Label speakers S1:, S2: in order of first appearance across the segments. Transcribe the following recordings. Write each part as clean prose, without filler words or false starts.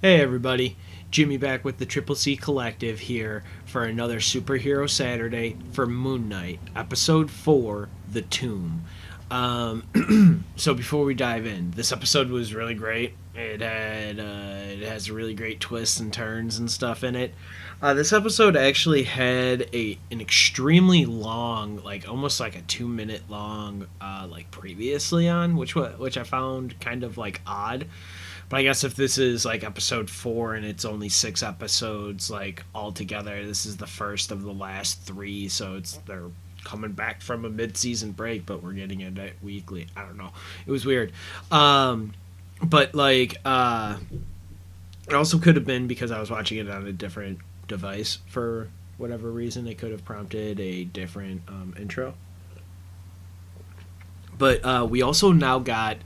S1: Hey everybody, Jimmy back with the Triple C Collective here for another Superhero Saturday for Moon Knight, Episode 4, The Tomb. So before we dive in, this episode was really great. It has really great twists and turns and stuff in it. This episode actually had an extremely long, like almost like a 2 minute long, like previously on, which I found kind of like odd. But I guess if this is like episode 4 and it's only 6 episodes like all together, this is the first of the last 3, so they're coming back from a mid-season break, but we're getting it weekly. I don't know. It was weird. But like it also could have been because I was watching it on a different device for whatever reason. It could have prompted a different intro. But we also now got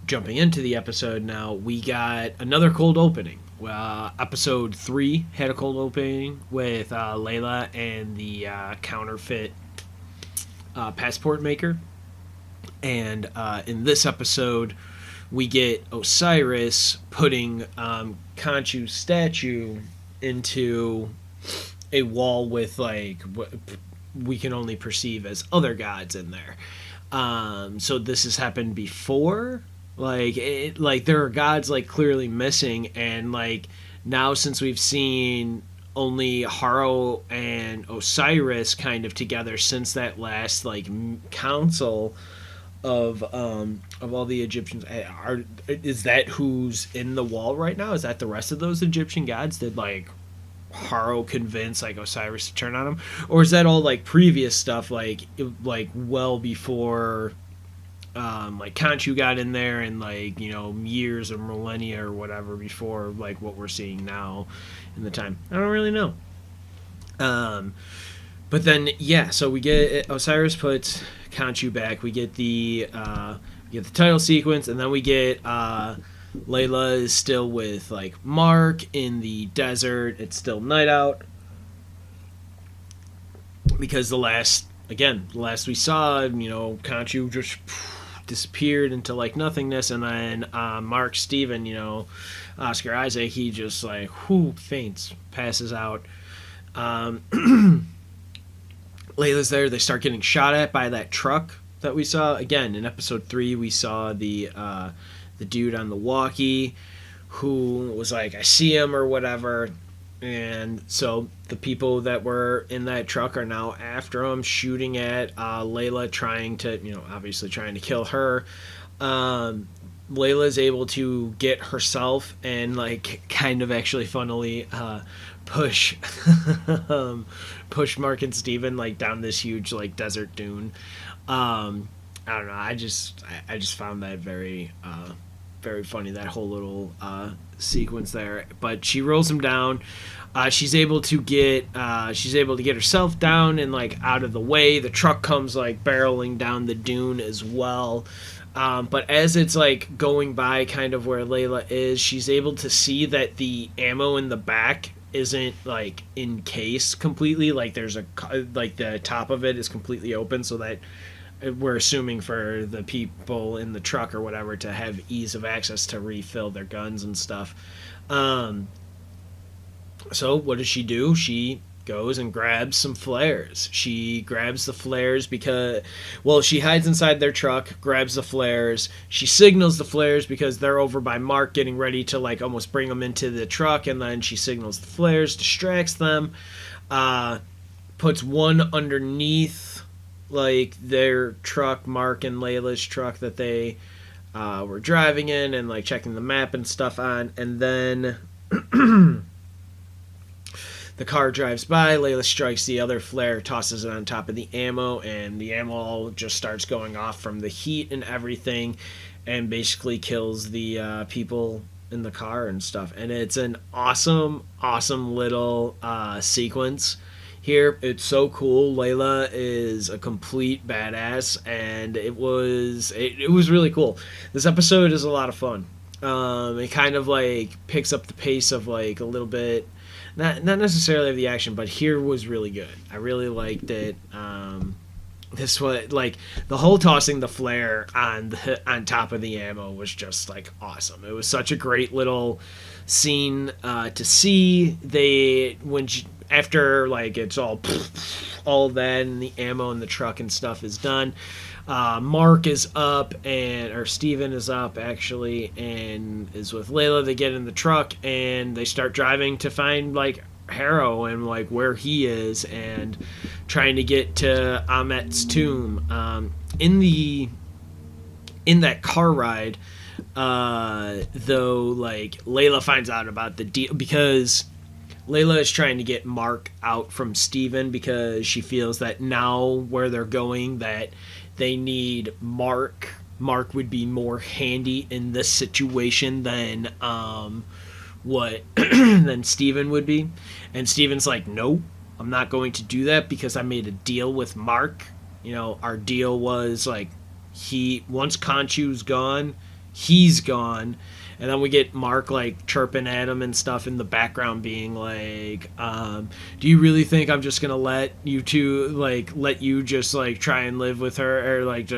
S1: jumping into the episode now, we got another cold opening. Episode 3 had a cold opening with Layla and the counterfeit passport maker. And in this episode, we get Osiris putting Khonshu's statue into a wall with like what we can only perceive as other gods in there. So this has happened before. Like there are gods like clearly missing, and like now since we've seen only Harrow and Osiris kind of together since that last like council of all the Egyptians, is that who's in the wall right now? Is that the rest of those Egyptian gods? Did like Harrow convince like Osiris to turn on him, or is that all like previous stuff, like well before like Khonshu got in there, and like years or millennia or whatever before like what we're seeing now in the time? I don't really know. Um, but then yeah, so we get Osiris puts Khonshu back. We get the title sequence, and then we get Layla is still with like Mark in the desert. It's still night out because the last we saw, Khonshu just disappeared into like nothingness, and then Mark Steven, Oscar Isaac, he just like faints, passes out. Layla's there. They start getting shot at by that truck that we saw again in episode 3. We saw the dude on the walkie who was like, I see him or whatever. And so the people that were in that truck are now after him, shooting at Layla, obviously trying to kill her. Layla's able to get herself and like kind of actually funnily push push Mark and Steven like down this huge like desert dune. I don't know. I just found that very very funny, that whole little sequence there. But she rolls him down. She's able to get herself down and like out of the way. The truck comes like barreling down the dune as well. But as it's like going by kind of where Layla is, she's able to see that the ammo in the back isn't like encased completely. Like there's like the top of it is completely open, so that we're assuming for the people in the truck or whatever to have ease of access to refill their guns and stuff. So what does she do? She goes and grabs some flares. She grabs the flares because, well, she hides inside their truck, grabs the flares. She signals the flares because they're over by Mark getting ready to like almost bring them into the truck, and then she signals the flares, distracts them, puts one underneath like their truck, Mark and Layla's truck that they were driving in and like checking the map and stuff on, and then the car drives by. Layla strikes the other flare, tosses it on top of the ammo, and the ammo all just starts going off from the heat and everything, and basically kills the people in the car and stuff. And it's an awesome, awesome little sequence here. It's so cool. Layla is a complete badass, and it was really cool. This episode is a lot of fun. It kind of like picks up the pace of like a little bit, not necessarily of the action, but here was really good. I really liked it. this was like the whole tossing the flare on top of the ammo was just like awesome. It was such a great little scene to see. After like it's all that and the ammo in the truck and stuff is done. Mark is up or Steven is up actually and is with Layla. They get in the truck and they start driving to find like Harrow and like where he is and trying to get to Amit's tomb. In that car ride, though, like Layla finds out about the deal because Layla is trying to get Mark out from Steven because she feels that now where they're going that they need Mark. Mark would be more handy in this situation than what than Steven would be. And Steven's like, no, I'm not going to do that because I made a deal with Mark. You know, our deal was like once Khonshu's gone, he's gone. And then we get Mark like chirping at him and stuff in the background being like, do you really think I'm just gonna let you just like try and live with her or like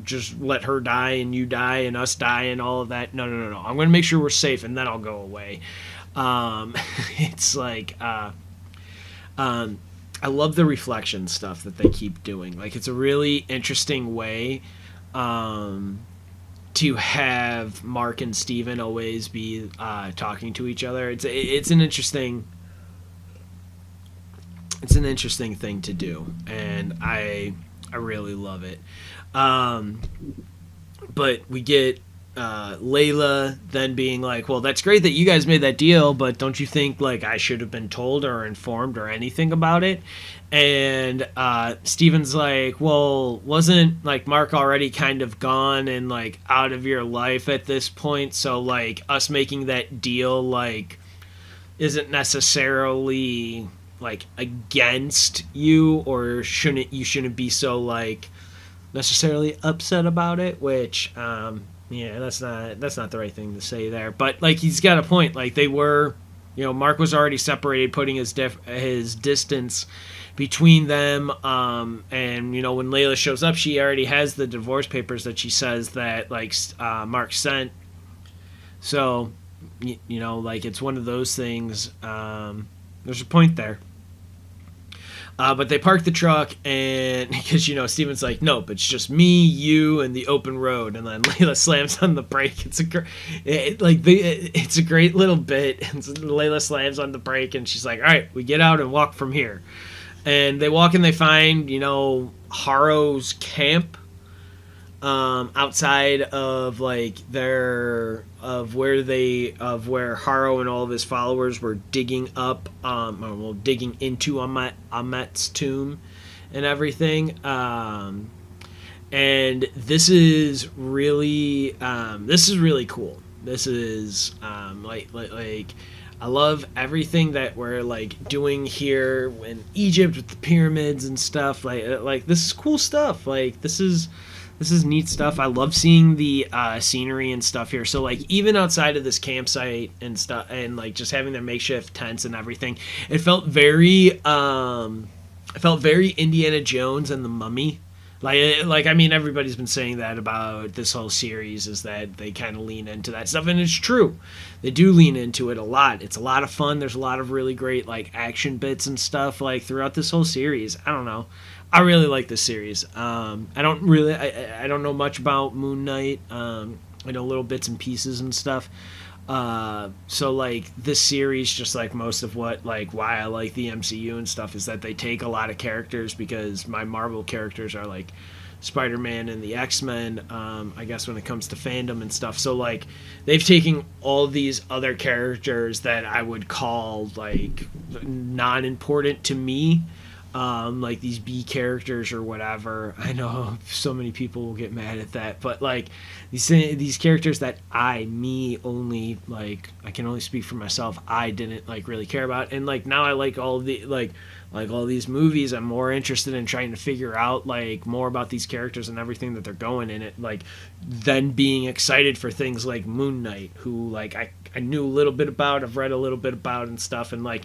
S1: just let her die and you die and us die and all of that? No. I'm gonna make sure we're safe and then I'll go away. It's like I love the reflection stuff that they keep doing. Like it's a really interesting way to have Mark and Steven always be talking to each other. It's an interesting thing to do, and I really love it. But we get Layla then being like, well, that's great that you guys made that deal, but don't you think like I should have been told or informed or anything about it? And Steven's like, well, wasn't like Mark already kind of gone and like out of your life at this point? So like us making that deal like isn't necessarily like against you, or you shouldn't be so like necessarily upset about it, which yeah, that's not the right thing to say there. But like he's got a point. Like they were, Mark was already separated, putting his distance between them. And when Layla shows up, she already has the divorce papers that she says that like Mark sent. So like it's one of those things. There's a point there. But they park the truck, and because Steven's like, nope, it's just me, you, and the open road, and then Layla slams on the brake. It's a great little bit. And Layla slams on the brake, and she's like, all right, we get out and walk from here. And they walk and they find Harrow's camp outside of like where Harrow and all of his followers were digging up digging into Amit's tomb and everything, and this is really cool. This is like I love everything that we're like doing here in Egypt with the pyramids and stuff. Like this is cool stuff. Like this is neat stuff. I love seeing the scenery and stuff here. So like even outside of this campsite and stuff, and like just having their makeshift tents and everything, it felt very Indiana Jones and the Mummy. Like I mean, everybody's been saying that about this whole series, is that they kind of lean into that stuff, and it's true. They do lean into it a lot. It's a lot of fun. There's a lot of really great like action bits and stuff like throughout this whole series. I don't know. I really like this series. I don't know much about Moon Knight. I know little bits and pieces and stuff. So like this series, just like most of why I like the MCU and stuff, is that they take a lot of characters, because my Marvel characters are like Spider-Man and the X-Men, I guess when it comes to fandom and stuff. So like they've taken all these other characters that I would call like non-important to me, like these B characters or whatever. I know so many people will get mad at that, but like these characters that I can only speak for myself, I didn't like really care about, and like now I like all the like all these movies. I'm more interested in trying to figure out like more about these characters and everything that they're going in it, like then being excited for things like Moon Knight, who like I knew a little bit about, I've read a little bit about and stuff, and like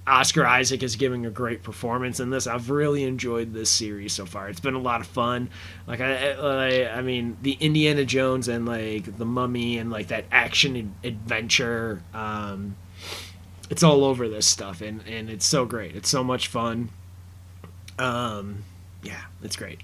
S1: Oscar Isaac is giving a great performance in this. I've really enjoyed this series so far. It's been a lot of fun. Like I mean, the Indiana Jones and like the Mummy and like that action adventure. It's all over this stuff, and it's so great. It's so much fun. Yeah, it's great.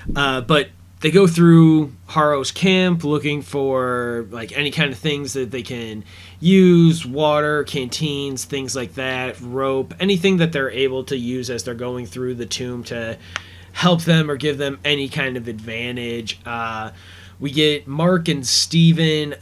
S1: But they go through Haro's camp looking for like any kind of things that they can use, water, canteens, things like that, rope, anything that they're able to use as they're going through the tomb to help them or give them any kind of advantage. We get Mark and Steven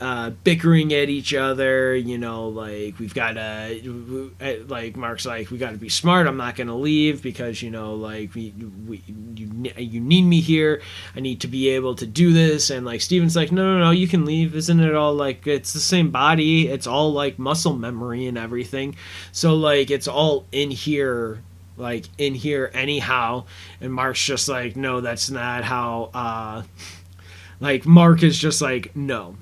S1: bickering at each other. You know, like we've got to, like Mark's like, we got to be smart. I'm not going to leave because, you know, like you need me here. I need to be able to do this. And like Steven's like, no, you can leave. Isn't it all like it's the same body? It's all like muscle memory and everything. So like it's all in here. Like in here anyhow. And Mark's just like, no, that's not how. Like, Mark is just like, no.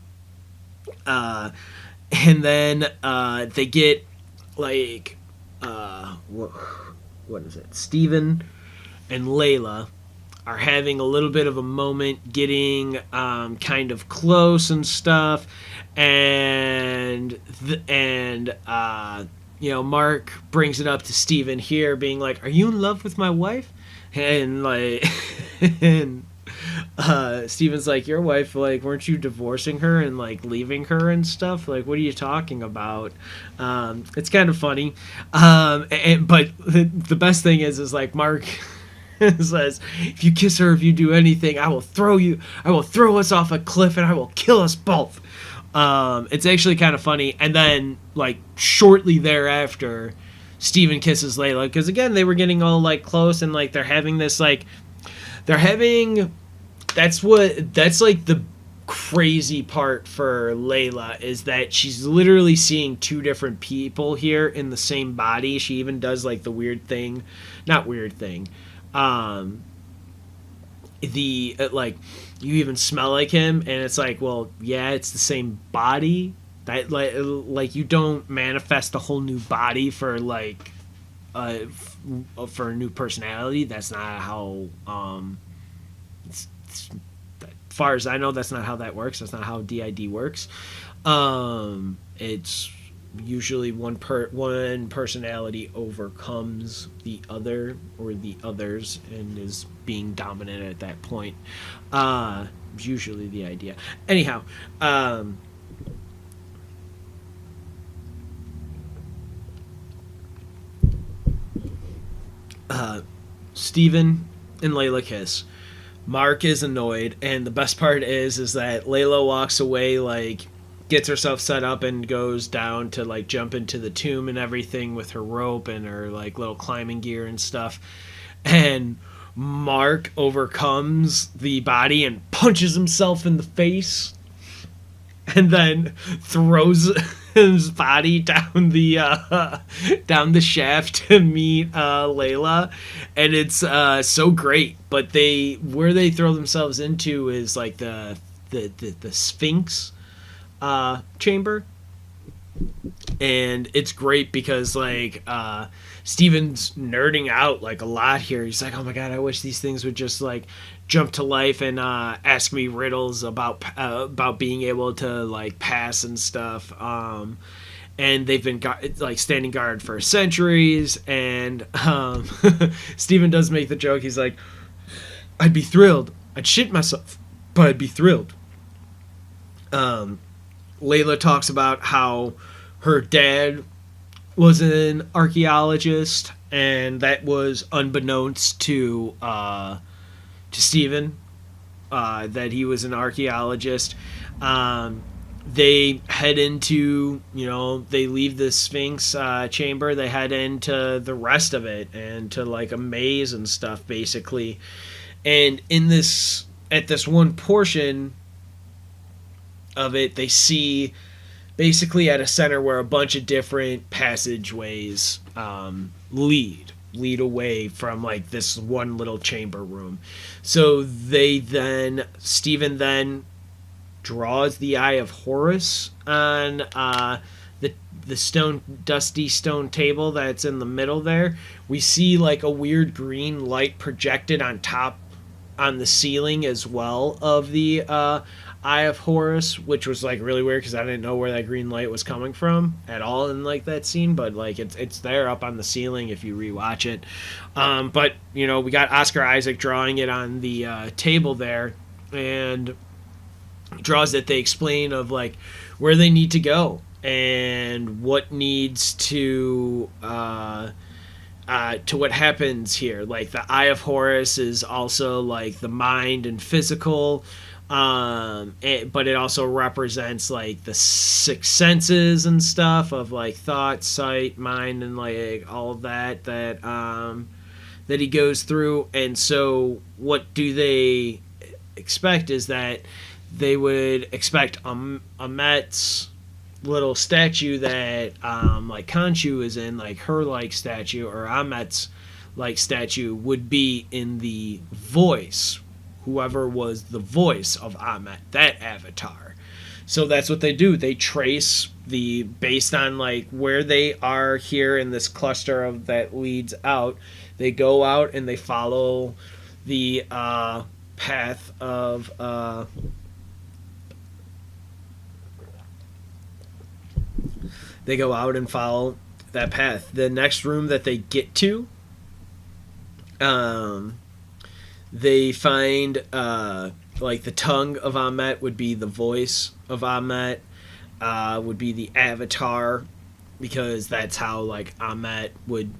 S1: And then they get, like, what is it? Steven and Layla are having a little bit of a moment, getting kind of close and stuff. And you know, Mark brings it up to Steven here, being like, are you in love with my wife? And, like, and Steven's like, your wife, like, weren't you divorcing her and like leaving her and stuff? Like, what are you talking about? It's kind of funny. But the best thing is like Mark says, if you kiss her, if you do anything, I will throw us off a cliff and I will kill us both. It's actually kind of funny. And then like shortly thereafter, Steven kisses Layla because again, they were getting all like close and like they're having that's like the crazy part for Layla is that she's literally seeing two different people here in the same body. She even does like the like you even smell like him, and it's like, well, yeah, it's the same body. That like you don't manifest a whole new body for like for a new personality. That's not how as far as I know, that's not how that works. That's not how DID works. It's usually one personality overcomes the other or the others and is being dominant at that point. Usually the idea. Anyhow, Steven and Layla kiss. Mark is annoyed, and the best part is that Layla walks away, like, gets herself set up and goes down to, like, jump into the tomb and everything with her rope and her, like, little climbing gear and stuff. And Mark overcomes the body and punches himself in the face and then throws his body down the shaft to meet Layla, and it's so great. But where they throw themselves into is like the Sphinx chamber, and it's great because like Steven's nerding out like a lot here. He's like, oh my god, I wish these things would just like jump to life and ask me riddles about being able to like pass and stuff. And they've been like standing guard for centuries. And Steven does make the joke. He's like, I'd be thrilled. I'd shit myself, but I'd be thrilled. Layla talks about how her dad was an archaeologist, and that was unbeknownst to Steven, that he was an archaeologist. They head into, they leave the Sphinx chamber, they head into the rest of it, and to like a maze and stuff, basically. And at this one portion of it, they see basically at a center where a bunch of different passageways lead away from like this one little chamber room. So Steven then draws the Eye of Horus on dusty stone table that's in the middle there, we see like a weird green light projected on top on the ceiling as well of the Eye of Horus, which was like really weird because I didn't know where that green light was coming from at all in like that scene, but like it's there up on the ceiling if you rewatch it. But you know, we got Oscar Isaac drawing it on the table there, and draws that they explain of like where they need to go and what needs to what happens here. Like the Eye of Horus is also like the mind and physical, but it also represents like the six senses and stuff of like thought, sight, mind, and like all of that that he goes through. And so what do they expect is that they would expect Amet's little statue that like Khonshu is in, like her like statue, or Amet's like statue would be in the voice, whoever was the voice of Amet, that avatar. So that's what they do. They trace the, based on like where they are here in this cluster of that leads out, they go out and they follow the path of they go out and follow that path. The next room that they get to, they find like the tongue of Amet would be the voice of Amet, would be the avatar, because that's how like Amet would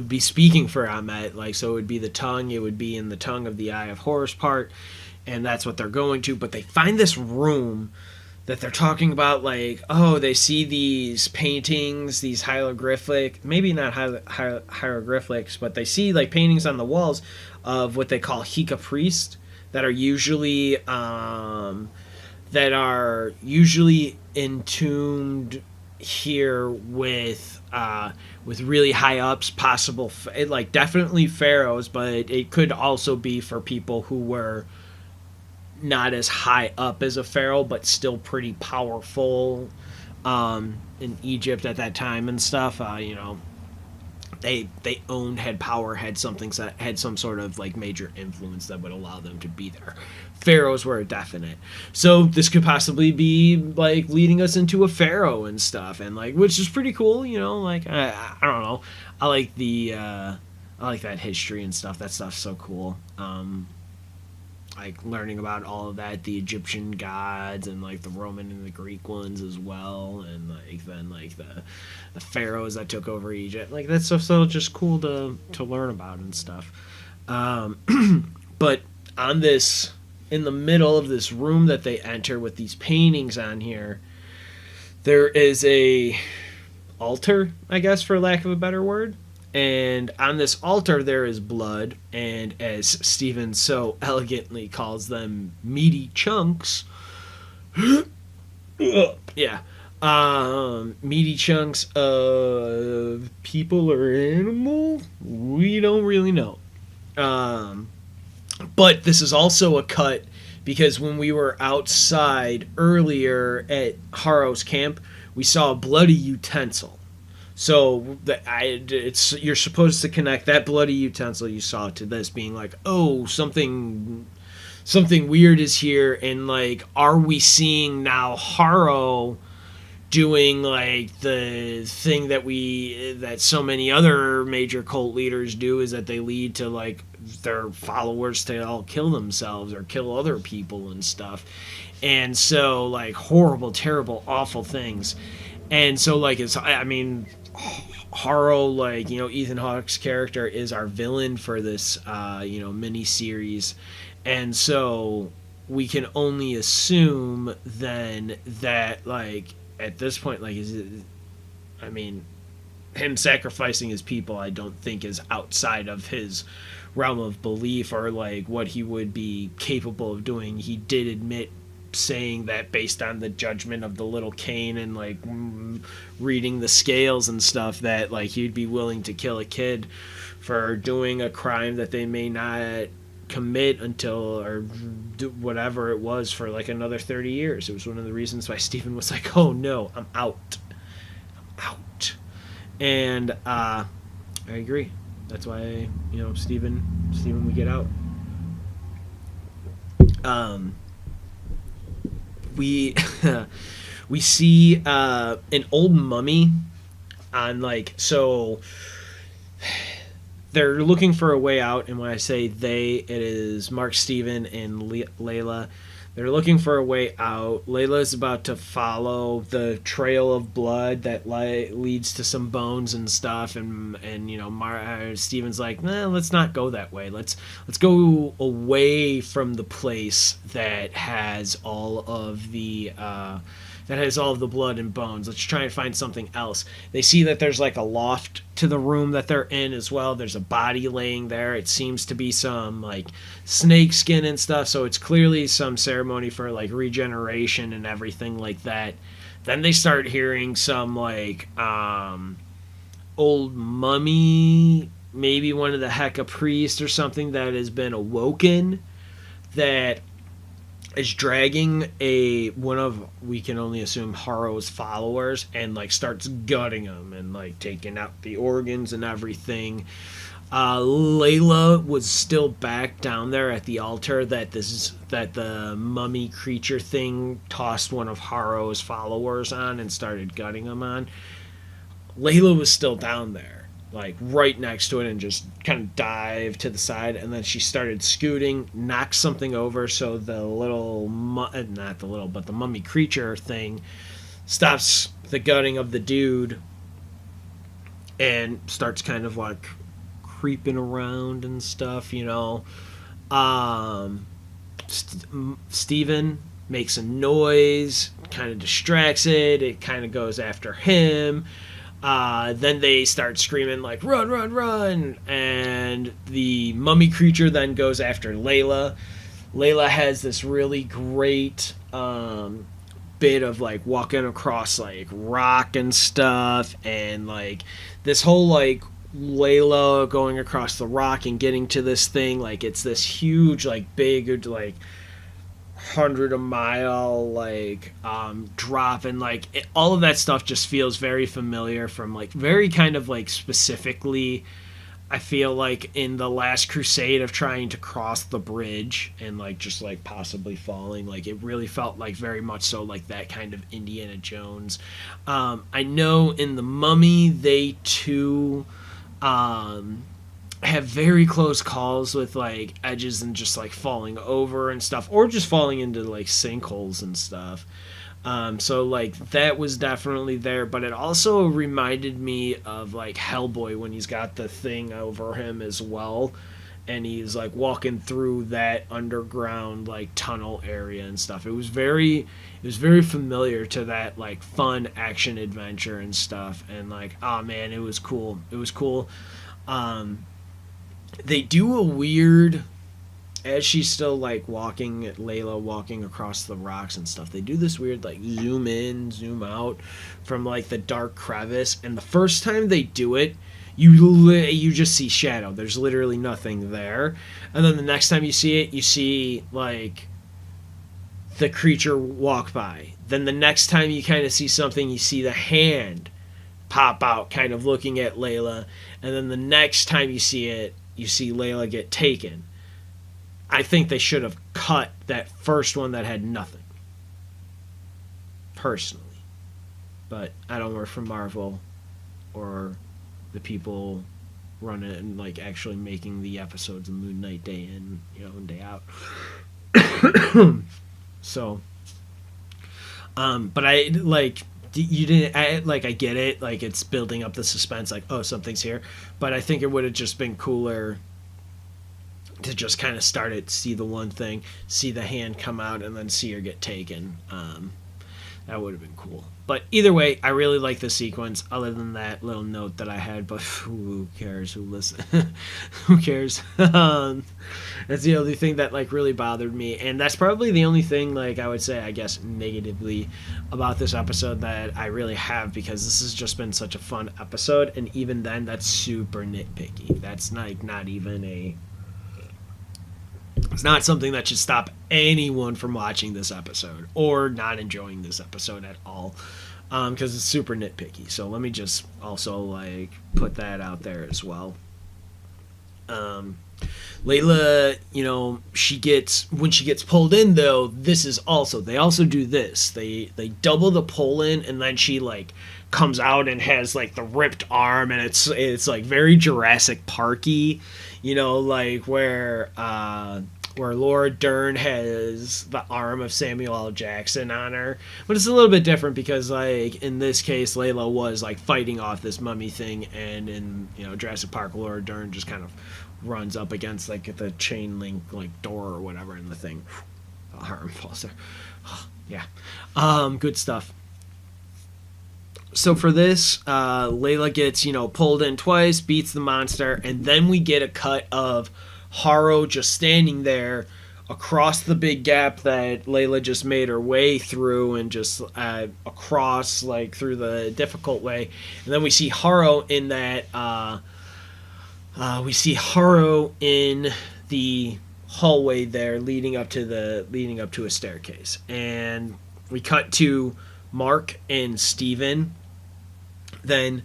S1: be speaking for Amet. Like, so it would be the tongue. It would be in the tongue of the Eye of Horus part, and that's what they're going to. But they find this room that they're talking about, like, oh, they see these paintings, these hieroglyphic, maybe not hieroglyphics, but they see like paintings on the walls of what they call Hika priests that are usually entombed here with really high ups, possible like definitely pharaohs, but it could also be for people who were not as high up as a pharaoh, but still pretty powerful in Egypt at that time and stuff. They owned, had power, had some sort of like major influence that would allow them to be there. Pharaohs were definite, so this could possibly be like leading us into a pharaoh and stuff, and like, which is pretty cool. Like I don't know, I like that history and stuff. That stuff's so cool. Like learning about all of that, the Egyptian gods and like the Roman and the Greek ones as well, and like then like the pharaohs that took over Egypt. Like that stuff's so just cool to learn about and stuff. But on this, in the middle of this room that they enter with these paintings on here, there is a altar, I guess, for lack of a better word. And on this altar there is blood, and as Steven so elegantly calls them, meaty chunks. Yeah. Meaty chunks of people or animal? We don't really know. But this is also a cut, because when we were outside earlier at Harrow's camp, we saw a bloody utensil. So you're supposed to connect that bloody utensil you saw to this being like, oh, something weird is here, and like, are we seeing now Harrow doing like the thing that so many other major cult leaders do, is that they lead to like their followers to all kill themselves or kill other people and stuff, and so like horrible, terrible, awful things. And so like Harrow, like, Ethan Hawke's character is our villain for this mini series, and so we can only assume then that like at this point, like, him sacrificing his people, I don't think is outside of his realm of belief or like what he would be capable of doing. He did admit, saying that based on the judgment of the little Cain and like reading the scales and stuff, that like he'd be willing to kill a kid for doing a crime that they may not commit until, or do whatever it was, for like another 30 years. It was one of the reasons why Stephen was like, oh no, I'm out And I agree. That's why, Steven, we get out. Um, we we see an old mummy on so they're looking for a way out, and when I say they, it is Mark, Steven, and Layla. They're looking for a way out. Layla's about to follow the trail of blood that leads to some bones and stuff, and Steven's like, nah, let's not go that way. Let's go away from the place that has all of the blood and bones. Let's try and find something else. They see that there's like a loft to the room that they're in as well. There's a body laying there. It seems to be some like snake skin and stuff, so it's clearly some ceremony for like regeneration and everything like that. Then they start hearing some old mummy, maybe one of the Heka priests or something that has been awoken, that is dragging one of, we can only assume, Haro's followers, and like starts gutting them and like taking out the organs and everything. Layla was still back down there at the altar that the mummy creature thing tossed one of Haro's followers on and started gutting them on. Layla was still down there, like right next to it, and just kind of dived to the side, and then she started scooting, knocked something over, so the the mummy creature thing stops the gutting of the dude and starts kind of like creeping around and stuff, Steven makes a noise, kind of distracts it kind of goes after him. Then they start screaming like, run, run, run, and the mummy creature then goes after Layla. Layla has this really great bit of like walking across like rock and stuff, and like this whole like Layla going across the rock and getting to this thing, like it's this huge like big like 100 a mile drop, and like all of that stuff just feels very familiar from like very kind of like specifically, I feel like in the Last Crusade of trying to cross the bridge and like just like possibly falling. Like it really felt like very much so like that kind of Indiana Jones. I know in the Mummy they too have very close calls with like edges and just like falling over and stuff, or just falling into like sinkholes and stuff. So like that was definitely there, but it also reminded me of like Hellboy when he's got the thing over him as well, and he's like walking through that underground like tunnel area and stuff. It was very familiar to that like fun action adventure and stuff, and like, oh man, it was cool. They do a weird, as she's still like Layla walking across the rocks and stuff, they do this weird like zoom in, zoom out from like the dark crevice, and the first time they do it, you just see shadow. There's literally nothing there. And then the next time you see it, you see like the creature walk by. Then the next time you kind of see something, you see the hand pop out kind of looking at Layla. And then the next time you see it, you see Layla get taken. I think they should have cut that first one that had nothing, personally. But I don't work for Marvel or the people running it and like actually making the episodes of Moon Knight day in, and day out. So, but I like, you didn't, I get it, like it's building up the suspense, like, oh, something's here, but I think it would have just been cooler to just kind of start it, see the one thing, see the hand come out, and then see her get taken. That would have been cool. But either way, I really like the sequence, other than that little note that I had, but who cares? Who cares? That's the only thing that like really bothered me, and that's probably the only thing like I would say, I guess, negatively about this episode that I really have, because this has just been such a fun episode, and even then, that's super nitpicky. That's not even a... It's not something that should stop anyone from watching this episode or not enjoying this episode at all. because it's super nitpicky. So let me just also like put that out there as well. Um, Layla, she gets when she gets pulled in though. They also do this. They double the pull in, and then she like comes out and has like the ripped arm, and it's like very Jurassic Parky, like where Laura Dern has the arm of Samuel L. Jackson on her. But it's a little bit different because, like, in this case, Layla was, like, fighting off this mummy thing, and in, Jurassic Park, Laura Dern just kind of runs up against, like, the chain link, like, door or whatever, and the thing, the arm falls there. Yeah. Good stuff. So for this, Layla gets, pulled in twice, beats the monster, and then we get a cut of Harrow just standing there across the big gap that Layla just made her way through, and just across like through the difficult way. And then we see Harrow in that we see Harrow in the hallway there leading up to a staircase. And we cut to Mark and Steven then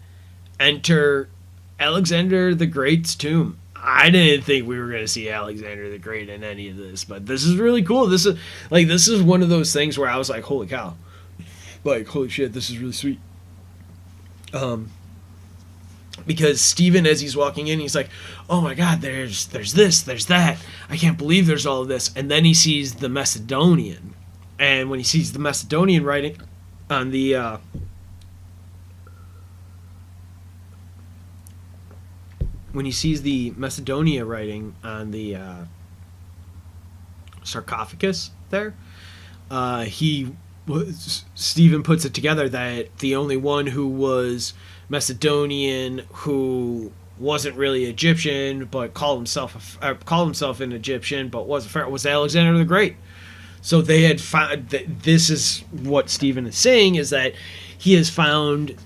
S1: enter Alexander the Great's tomb. I didn't think we were going to see Alexander the Great in any of this, but this is really cool. This is one of those things where I was like, holy cow. Like, holy shit, this is really sweet. Because Steven, as he's walking in, he's like, oh my god, there's this, there's that. I can't believe there's all of this. And then he sees the Macedonian. And when he sees the Macedonian writing on the when he sees the Macedonia writing on the sarcophagus there, Stephen puts it together that the only one who was Macedonian who wasn't really Egyptian but called himself an Egyptian but was Alexander the Great. So they had found that. This is what Stephen is saying, is that he has found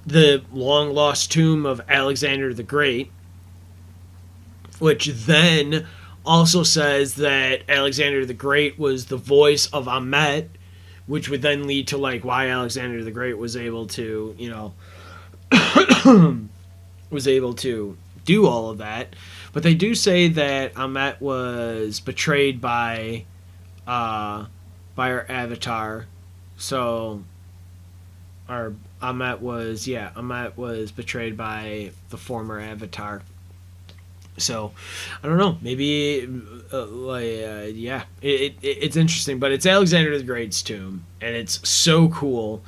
S1: the long lost tomb of Alexander the Great, which then also says that Alexander the Great was the voice of Ammit, which would then lead to like why Alexander the Great was able to, was able to do all of that. But they do say that Ammit was betrayed by her avatar. So Ammit was betrayed by the former avatar. So I don't know, maybe it's interesting, but it's Alexander the Great's tomb, and it's so cool.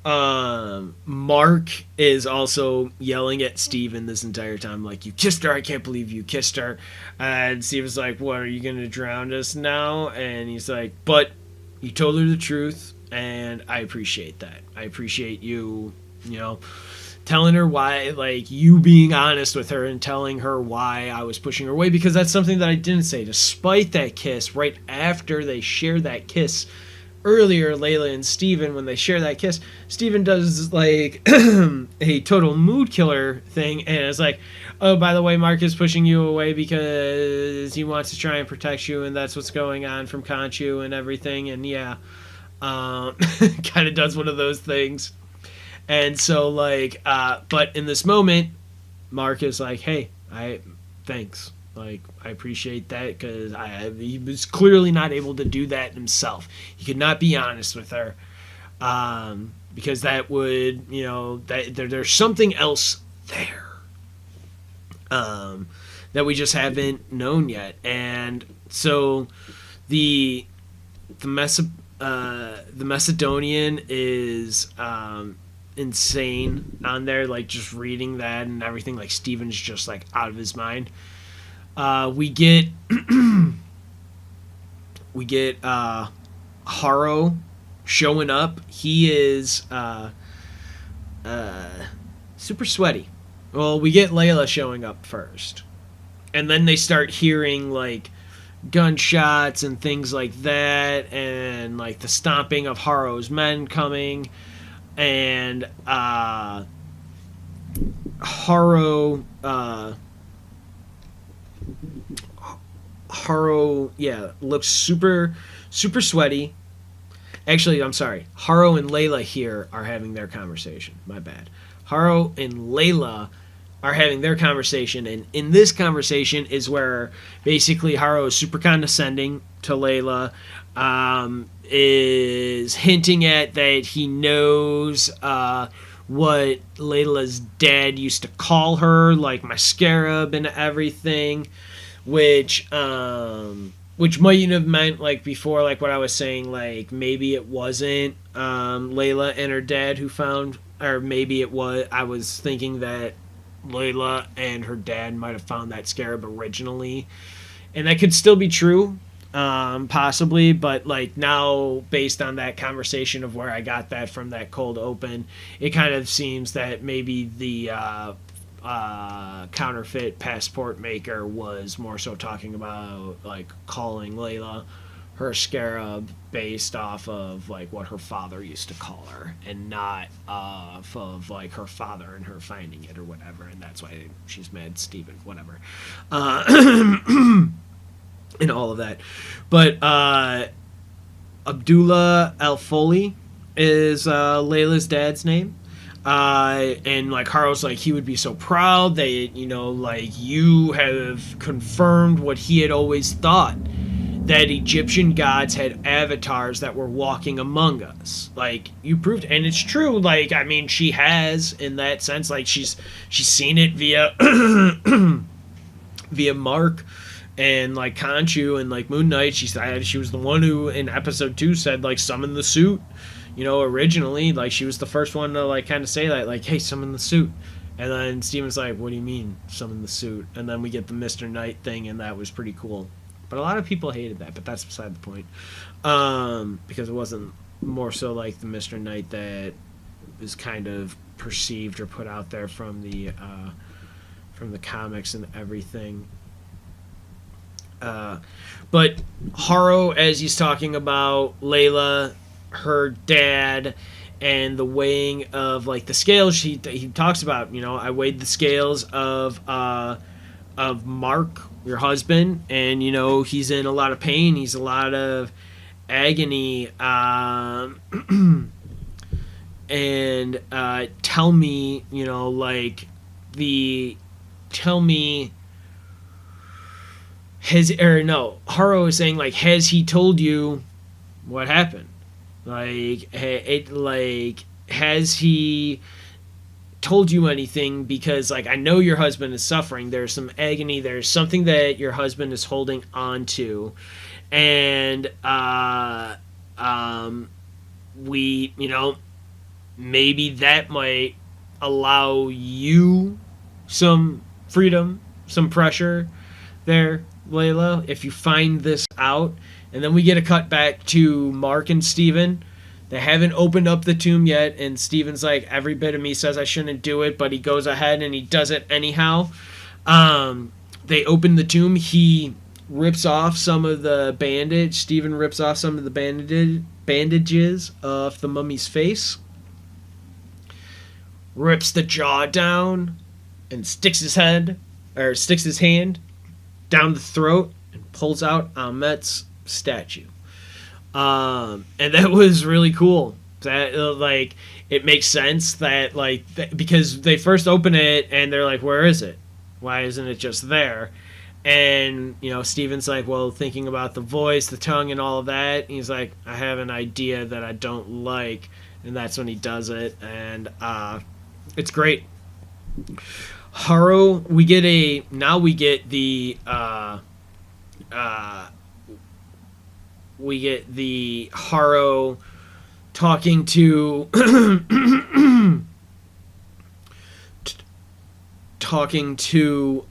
S1: Mark is also yelling at Steven this entire time, like, you kissed her, I can't believe you kissed her. And Steven's like, what, are you gonna drown us now? And he's like, but you told her the truth, and I appreciate that. I appreciate you, telling her why, like, you being honest with her and telling her why I was pushing her away, because that's something that I didn't say. Despite that kiss, right after they share that kiss, earlier, Layla and Steven, when they share that kiss, Steven does like a total mood killer thing, and it's like, oh, by the way, Mark is pushing you away because he wants to try and protect you, and that's what's going on from Khonshu and everything. And kind of does one of those things. And so but in this moment, Mark is like, hey, thanks. Like, I appreciate that, because he was clearly not able to do that himself. He could not be honest with her, because that would, there's something else there that we just haven't known yet. And so the Macedonian is insane on there, like, just reading that and everything. Like, Steven's just like out of his mind. We get Harrow showing up. He is super sweaty. Well, we get Layla showing up first, and then they start hearing like gunshots and things like that, and like the stomping of Harrow's men coming, and Harrow, looks super sweaty, Actually, I'm sorry. Haro and Layla here are having their conversation. My bad. Haro and Layla are having their conversation, and in this conversation is where basically Haro is super condescending to Layla, is hinting at that he knows what Layla's dad used to call her, like my scarab and everything, which mightn't have meant, like before, like what I was saying, like maybe it wasn't Layla and her dad who found, or maybe it was, I was thinking that Layla and her dad might have found that scarab originally, and that could still be true, possibly, but like now based on that conversation of where I got that from that cold open, it kind of seems that maybe the counterfeit passport maker was more so talking about like calling Layla her scarab based off of like what her father used to call her, and not off of like her father and her finding it or whatever, and that's why she's mad Steven, whatever, and all of that. But Abdullah Al Foley is Layla's dad's name. And like Haro's like, he would be so proud that, you know, like you have confirmed what he had always thought, that Egyptian gods had avatars that were walking among us. Like, you proved, and it's true. Like, I mean, she has, in that sense, like she's seen it via via Mark and like Khonshu and like Moon Knight. She was the one who in episode 2 said like summon the suit. You know, originally, like she was the first one to like kind of say that, like, hey, summon the suit. And then Steven's like, what do you mean summon the suit? And then we get the Mr. Knight thing, and that was pretty cool. But a lot of people hated that, but that's beside the point. Because it wasn't more so like the Mr. Knight that is kind of perceived or put out there from the comics and everything. But Haro, as he's talking about Layla, her dad, and the weighing of like the scales, he talks about, you know, I weighed the scales of Mark, your husband, and you know he's in a lot of pain, he's a lot of agony, and tell me, you know, like tell me, Haro is saying like, has he told you what happened? Like, has he told you anything? Because like, I know your husband is suffering, there's some agony, there's something that your husband is holding on to, and we, you know, maybe that might allow you some freedom, some pressure there, Layla, if you find this out. And then we get a cut back to Mark and Steven. They haven't opened up the tomb yet, and Steven's like, every bit of me says I shouldn't do it, but he goes ahead and he does it anyhow. They open the tomb. He rips off some of the bandage. Steven rips off some of the bandages off the mummy's face, rips the jaw down, and sticks his hand down the throat and pulls out Amet's statue, and that was really cool. That like, it makes sense that like because they first open it and they're like, where is it? Why isn't it just there? And you know, Steven's like, well, thinking about the voice, the tongue, and all of that, he's like, I have an idea that I don't like, and that's when he does it, and it's great. Haro, we get the Haro talking to talking to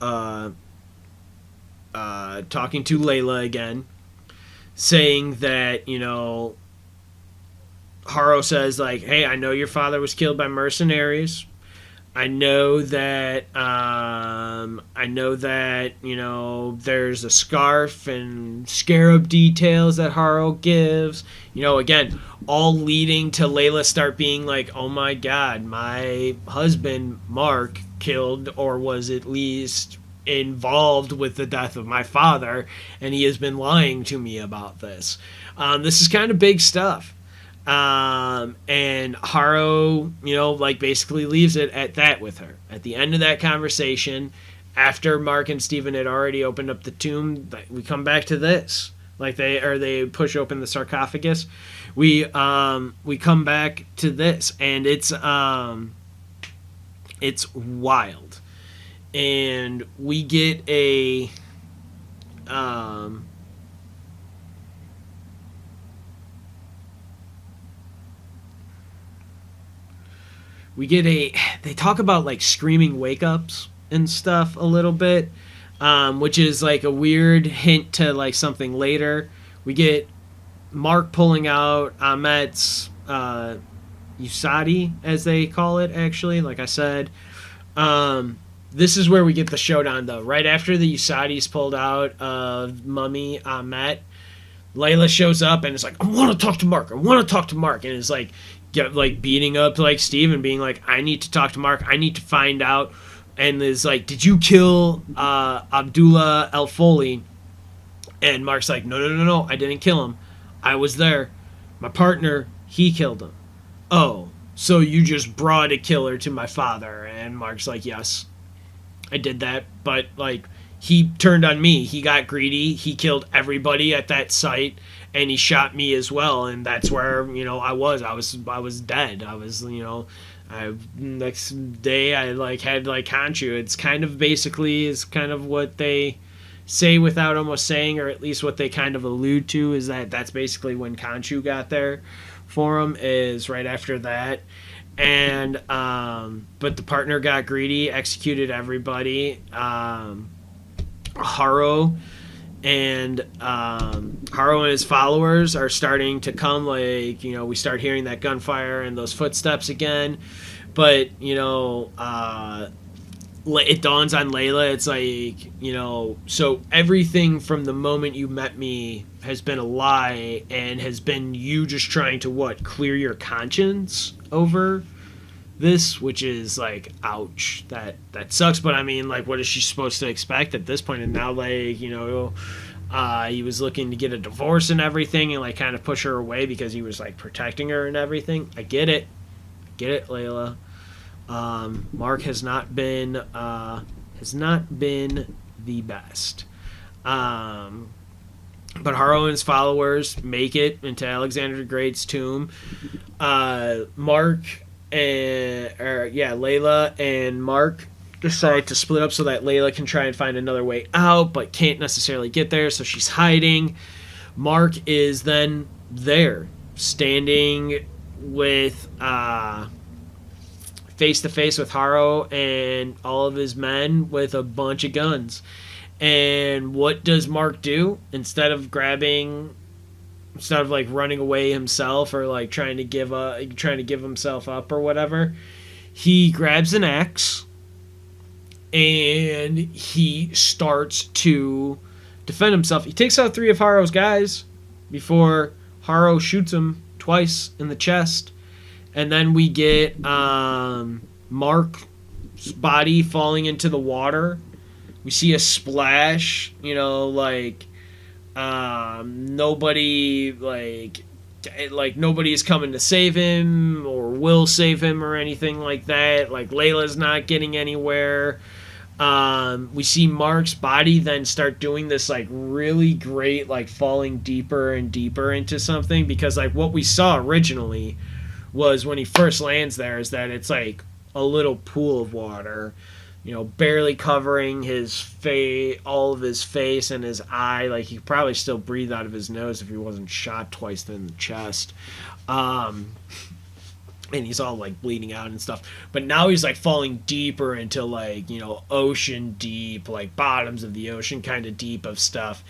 S1: Layla again, saying that, you know, Haro says like, hey, I know your father was killed by mercenaries. I know that you know, there's a scarf and scarab details that Haro gives. You know, again, all leading to Layla start being like, oh my god, my husband Mark killed, or was at least involved with the death of my father, and he has been lying to me about this. This is kind of big stuff. And Haro, like basically leaves it at that with her. At the end of that conversation, after Mark and Steven had already opened up the tomb, we come back to this. Like they push open the sarcophagus. We come back to this, and it's wild. And we get a they talk about like screaming wake ups and stuff a little bit, which is like a weird hint to like something later. We get Mark pulling out Ahmet's Usagi, as they call it, actually, like I said. This is where we get the showdown, though. Right after the Usagi's pulled out of Mummy Ahmet, Layla shows up and is like, I want to talk to Mark. And is like, beating up like Steve and being like, I need to talk to Mark. I need to find out. And is like, did you kill Abdullah El Foley? And Mark's like, no, I didn't kill him. I was there. My partner, he killed him. Oh, so you just brought a killer to my father? And Mark's like, yes, I did that. But like, he turned on me. He got greedy. He killed everybody at that site, and he shot me as well. And that's where I was dead. I was next day I had Khonshu. It's kind of basically is kind of what they say without almost saying, or at least what they kind of allude to, is that's basically when Khonshu got there for him, is right after that. And but the partner got greedy, executed everybody. Haro and his followers are starting to come. We start hearing that gunfire and those footsteps again. But it dawns on Layla. It's like, so everything from the moment you met me has been a lie, and has been you just trying to clear your conscience over this, which is like, ouch, that sucks. But I mean, what is she supposed to expect at this point? And now he was looking to get a divorce and everything, and kind of push her away because he was protecting her and everything. I get it, Layla. Mark has not been the best. But Haro and his followers make it into Alexander the Great's tomb. Layla and Mark decide to split up so that Layla can try and find another way out, but can't necessarily get there, so she's hiding. Mark is then there, standing with face to face with Haro and all of his men with a bunch of guns. And what does Mark do? Instead of running away himself, or trying to give himself up or whatever, he grabs an axe and he starts to defend himself. He takes out 3 of Haro's guys before Haro shoots him twice in the chest. And then we get Mark's body falling into the water. We see a splash, nobody, nobody's coming to save him or will save him or anything like that. Layla's not getting anywhere. We see Mark's body then start doing this really great falling deeper and deeper into something, because what we saw originally was when he first lands there is that it's a little pool of water, barely covering his face, all of his face and his eye. He could probably still breathe out of his nose if he wasn't shot twice in the chest. And he's all bleeding out and stuff. But now he's falling deeper into ocean deep, bottoms of the ocean kind of deep of stuff.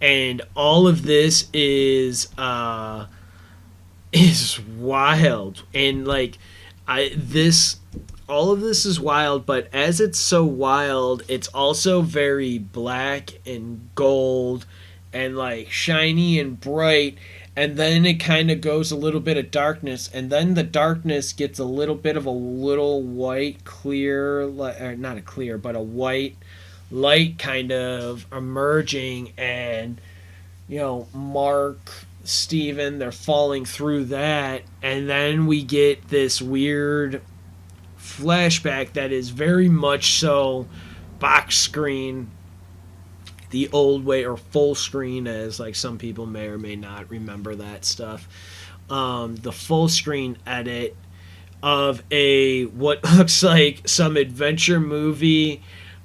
S1: And all of this is wild. And all of this is wild, but as it's so wild, it's also very black and gold and shiny and bright. And then it kind of goes a little bit of darkness, and then the darkness gets a little bit of a little white clear, or not a clear, but a white light kind of emerging. And Mark Steven. They're falling through that, and then we get this weird flashback that is very much so box screen, the old way, or full screen, as like some people may or may not remember that stuff. The full screen edit of a what looks like some adventure movie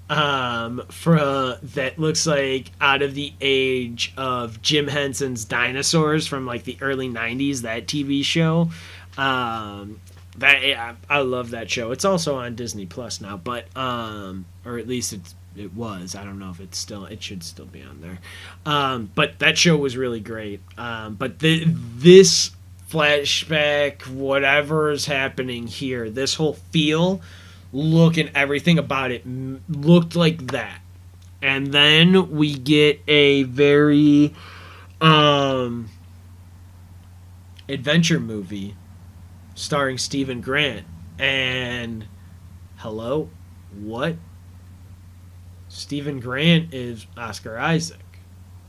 S1: from that looks like out of the age of Jim Henson's Dinosaurs from like the early 90s, that TV show. I love that show. It's also on Disney Plus now, but or at least it was. I don't know if it should still be on there. But that show was really great. But this flashback, whatever is happening here, this whole feel, look, and everything about it looked like that. And then we get a very adventure movie starring Stephen Grant. And hello, what? Stephen Grant is Oscar Isaac,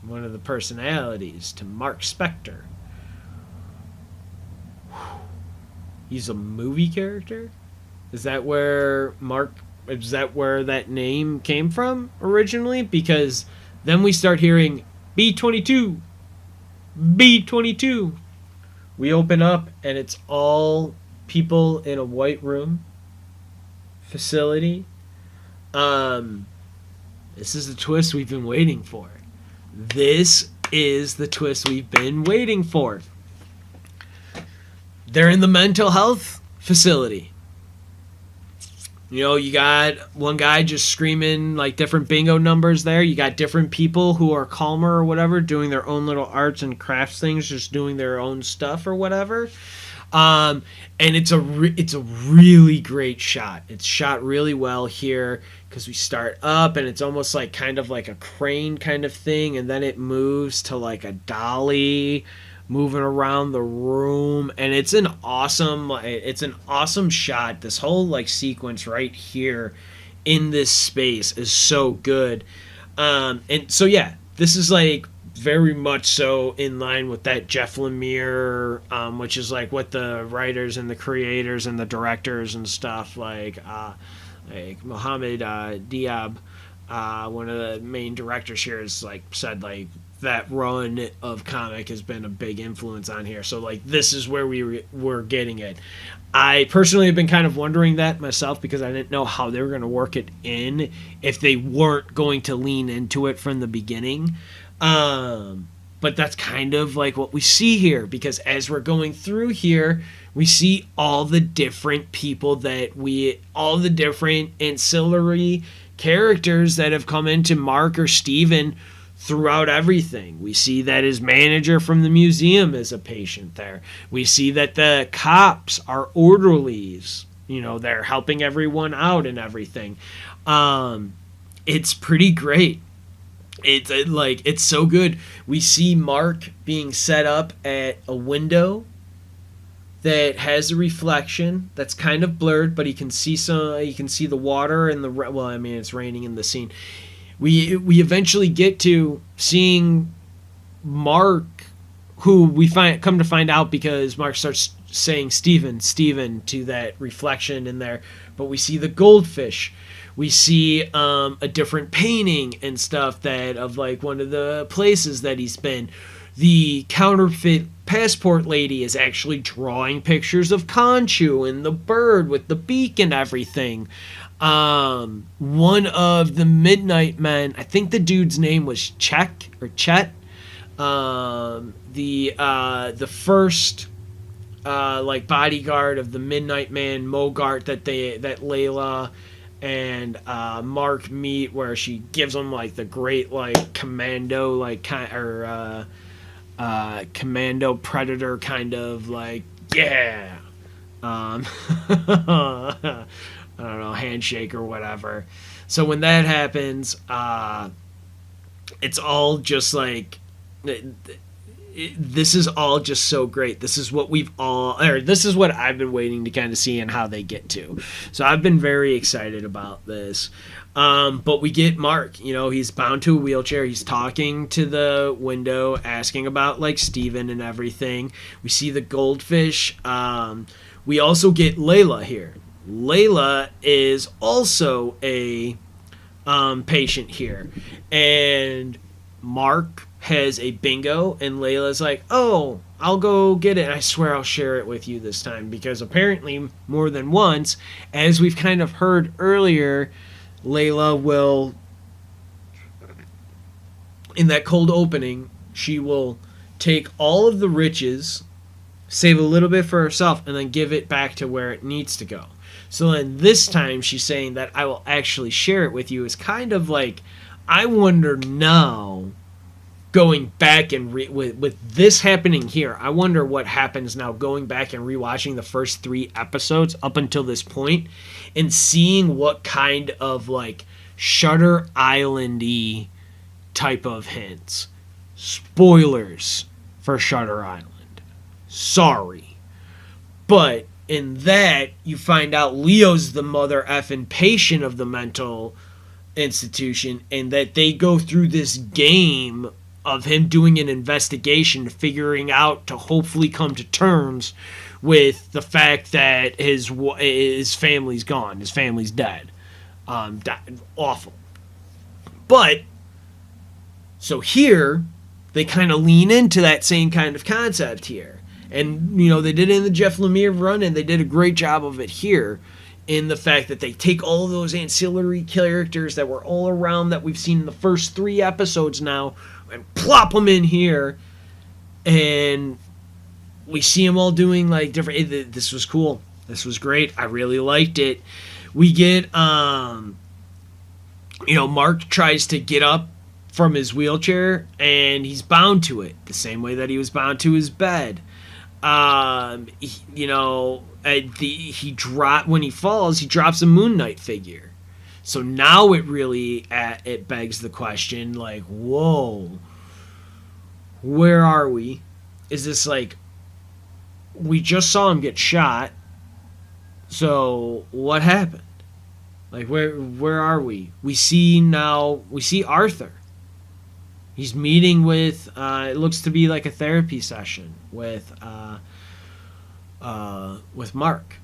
S1: one of the personalities to Mark Spector. He's a movie character? Is that where that name came from originally? Because then we start hearing B-22. B-22. We open up and it's all people in a white room facility. This is the twist we've been waiting for. This is the twist we've been waiting for. They're in the mental health facility. You know, you got one guy just screaming like different bingo numbers there. You got different people who are calmer or whatever, doing their own little arts and crafts things, just doing their own stuff or whatever. And it's a really great shot. It's shot really well here because we start up and it's almost like kind of like a crane kind of thing, and then it moves to like a dolly moving around the room, and it's an awesome shot. This whole like sequence right here in this space is so good. And so yeah, this is like very much so in line with that Jeff Lemire, which is like what the writers and the creators and the directors and stuff like Mohammed Diab, one of the main directors here, has like said like that run of comic has been a big influence on here. So like this is where we're getting it. I personally have been kind of wondering that myself because I didn't know how they were going to work it in if they weren't going to lean into it from the beginning. But that's kind of like what we see here, because as we're going through here, we see all the different people all the different ancillary characters that have come into Mark or Steven throughout everything. We see that his manager from the museum is a patient there. We see that the cops are orderlies. You know, they're helping everyone out and everything. It's pretty great. It's so good. We see Mark being set up at a window that has a reflection that's kind of blurred, but he can see the water and it's raining in the scene. We eventually get to seeing Mark, who we come to find out because Mark starts saying Steven to that reflection in there. But we see the goldfish. We see a different painting and stuff that of like one of the places that he's been. The counterfeit passport lady is actually drawing pictures of Khonshu and the bird with the beak and everything. One of the Midnight Men, I think the dude's name was Chet. The first like bodyguard of the Midnight Man, Mogart, that Layla and Mark meet, where she gives him like the great like commando commando predator kind of like I don't know, handshake or whatever. So when that happens, it's all just like this is all just so great. This is what this is what I've been waiting to kind of see and how they get to. So I've been very excited about this. But we get Mark. He's bound to a wheelchair. He's talking to the window, asking about like Steven and everything. We see the goldfish. We also get Layla here. Layla is also a patient here, and Mark has a bingo, and Layla's like, "Oh, I'll go get it. And I swear I'll share it with you this time," because apparently more than once, as we've kind of heard earlier, Layla will, in that cold opening, she will take all of the riches, save a little bit for herself, and then give it back to where it needs to go. So then this time she's saying that I will actually share it with you is kind of like, I wonder now, going back and with this happening here, I wonder what happens now going back and rewatching the first 3 episodes up until this point and seeing what kind of like Shutter Island-y type of hints. Spoilers for Shutter Island. Sorry. But in that, you find out Leo's the mother effing patient of the mental institution, and that they go through this game of him doing an investigation, figuring out to hopefully come to terms with the fact that his family's gone, his family's dead. Awful. But, so here, they kind of lean into that same kind of concept here. And, they did it in the Jeff Lemire run, and they did a great job of it here, in the fact that they take all of those ancillary characters that were all around that we've seen in the first 3 episodes now, and plop them in here, and we see them all doing like different. This was cool. This was great. I really liked it. We get, Mark tries to get up from his wheelchair, and he's bound to it the same way that he was bound to his bed. When he falls, he drops a Moon Knight figure. So now it begs the question, like, whoa, where are we? Is this like, we just saw him get shot, so what happened? Like, where are we? We see Arthur. He's meeting with, it looks to be like a therapy session with Mark.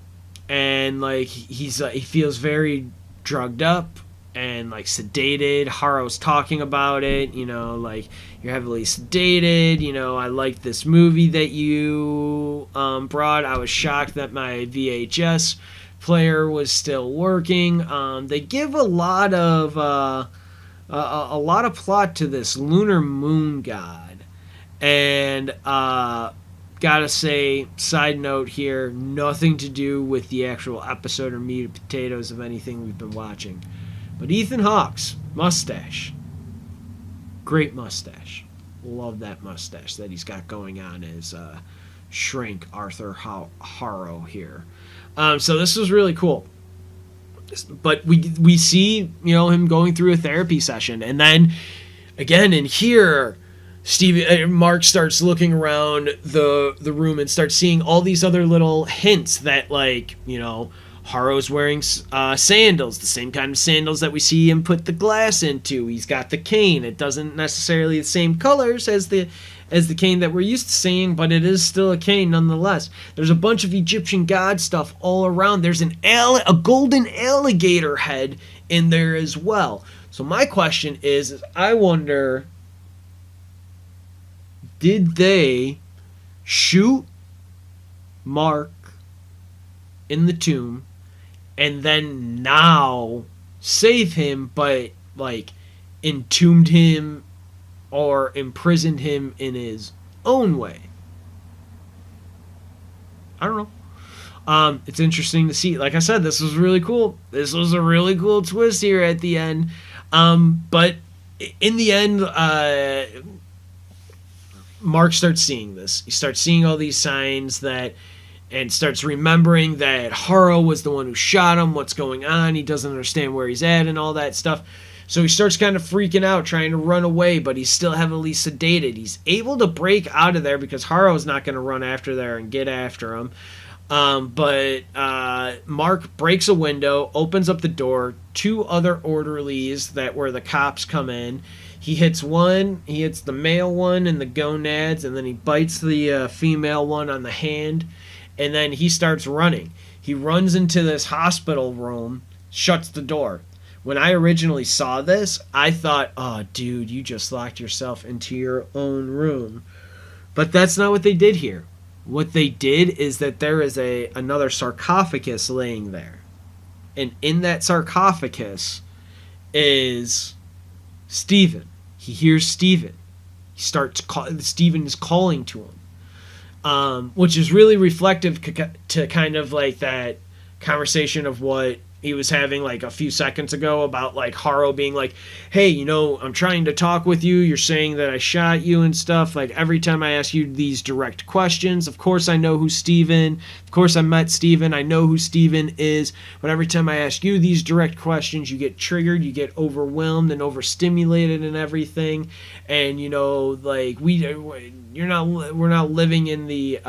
S1: And like, he feels very drugged up and like sedated. Haro's talking about it, like, you're heavily sedated, I like this movie that you brought. I was shocked that my VHS player was still working. They give a lot of plot to this lunar moon god. And gotta say, side note here, nothing to do with the actual episode or meat and potatoes of anything we've been watching. But Ethan Hawke's mustache. Great mustache. Love that mustache that he's got going on as Shrink Arthur Harrow here. So this was really cool. But we see, him going through a therapy session. And then, again, in here, Mark starts looking around the room and starts seeing all these other little hints that, like, Harrow's wearing sandals, the same kind of sandals that we see him put the glass into. He's got the cane. It doesn't necessarily the same colors as the cane that we're used to seeing, but it is still a cane nonetheless. There's a bunch of Egyptian god stuff all around. There's a golden alligator head in there as well. So my question is I wonder, did they shoot Mark in the tomb and then now save him, but like entombed him or imprisoned him in his own way? I don't know. It's interesting to see. Like I said, this was really cool. This was a really cool twist here at the end. But in the end, Mark starts seeing this. He starts seeing all these signs and starts remembering that Harrow was the one who shot him, what's going on. He doesn't understand where he's at and all that stuff. So he starts kind of freaking out, trying to run away, but he's still heavily sedated. He's able to break out of there because Harrow's not going to run after there and get after him. But Mark breaks a window, opens up the door, two other orderlies that were the cops come in. He hits the male one in the gonads, and then he bites the female one on the hand, and then he starts running. He runs into this hospital room, shuts the door. When I originally saw this, I thought, oh, dude, you just locked yourself into your own room. But that's not what they did here. What they did is that there is another sarcophagus laying there. And in that sarcophagus is Steven. He hears Steven. Steven is calling to him. Which is really reflective to kind of like that conversation of what he was having like a few seconds ago about like Harrow being like, hey, I'm trying to talk with you. You're saying that I shot you and stuff. Like every time I ask you these direct questions, of course I know who Steven, of course I met Steven, I know who Steven is. But every time I ask you these direct questions, you get triggered, you get overwhelmed and overstimulated and everything. And like we're not living in the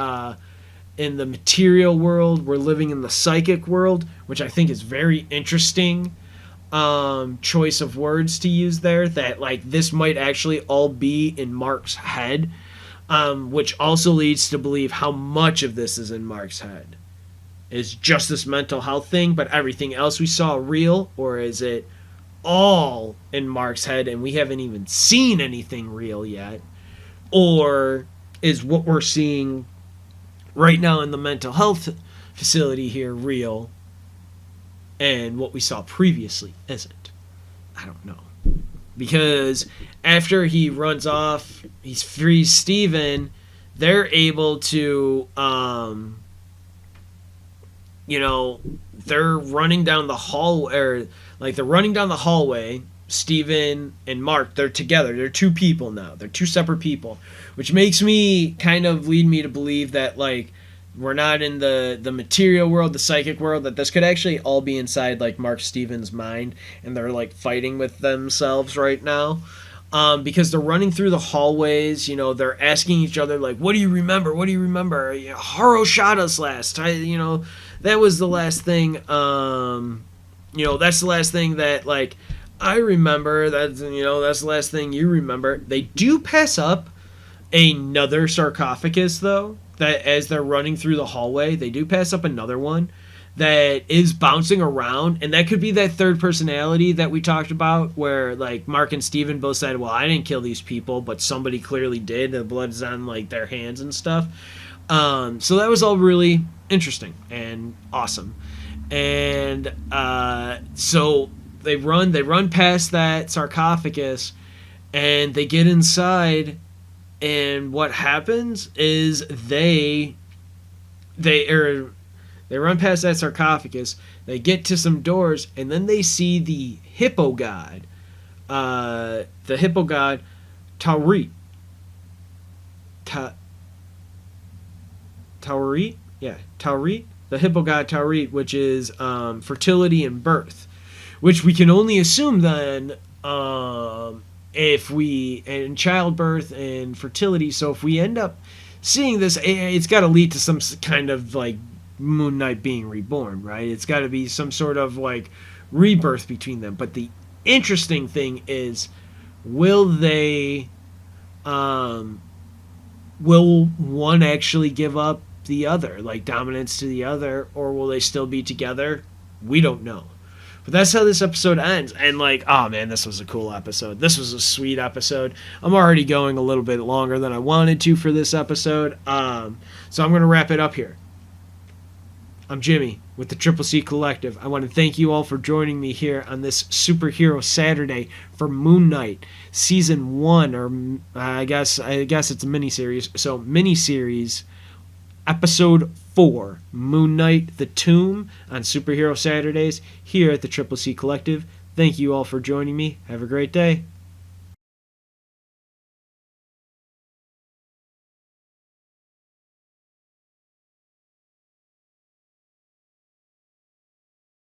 S1: material world, we're living in the psychic world, which I think is very interesting choice of words to use there, that like this might actually all be in Mark's head, which also leads to believe how much of this is in Mark's head. Is just this mental health thing, but everything else we saw real, or is it all in Mark's head and we haven't even seen anything real yet? Or is what we're seeing right now in the mental health facility here real, and what we saw previously isn't? I don't know. Because after he runs off, he frees Steven, they're able to, they're running down the hall, or like they're running down the hallway. Steven and Mark, they're together. They're two people now. They're two separate people, which makes me kind of lead me to believe that like we're not in the material world, the psychic world, that this could actually all be inside like Mark Steven's mind, and they're like fighting with themselves right now. Because they're running through the hallways, they're asking each other like, what do you remember? What do you remember? Harrow shot us last. That was the last thing. That's the last thing that like I remember. That's the last thing you remember. They do pass up another sarcophagus though, that as they're running through the hallway, they do pass up another one that is bouncing around, and that could be that third personality that we talked about, where like Mark and Steven both said, well, I didn't kill these people, but somebody clearly did. The blood's on like their hands and stuff. So that was all really interesting and awesome. And so they run past that sarcophagus, and they get inside, and what happens is they run past that sarcophagus, they get to some doors, and then they see the hippo god, Taurit. Taurit? Yeah, Taurit. The hippo god Taurit, which is fertility and birth, which we can only assume then if we, and childbirth and fertility. So if we end up seeing this, it's got to lead to some kind of like Moon Knight being reborn, right? It's got to be some sort of like rebirth between them. But the interesting thing is, will one actually give up the other, like dominance to the other, or will they still be together? We don't know. But that's how this episode ends. And like, oh man, this was a cool episode. This was a sweet episode. I'm already going a little bit longer than I wanted to for this episode. So I'm going to wrap it up here. I'm Jimmy with the Triple C Collective. I want to thank you all for joining me here on this Superhero Saturday for Moon Knight Season 1, or I guess it's a miniseries. So miniseries Episode 4, Moon Knight The Tomb, on Superhero Saturdays here at the Triple C Collective. Thank you all for joining me. Have a great day.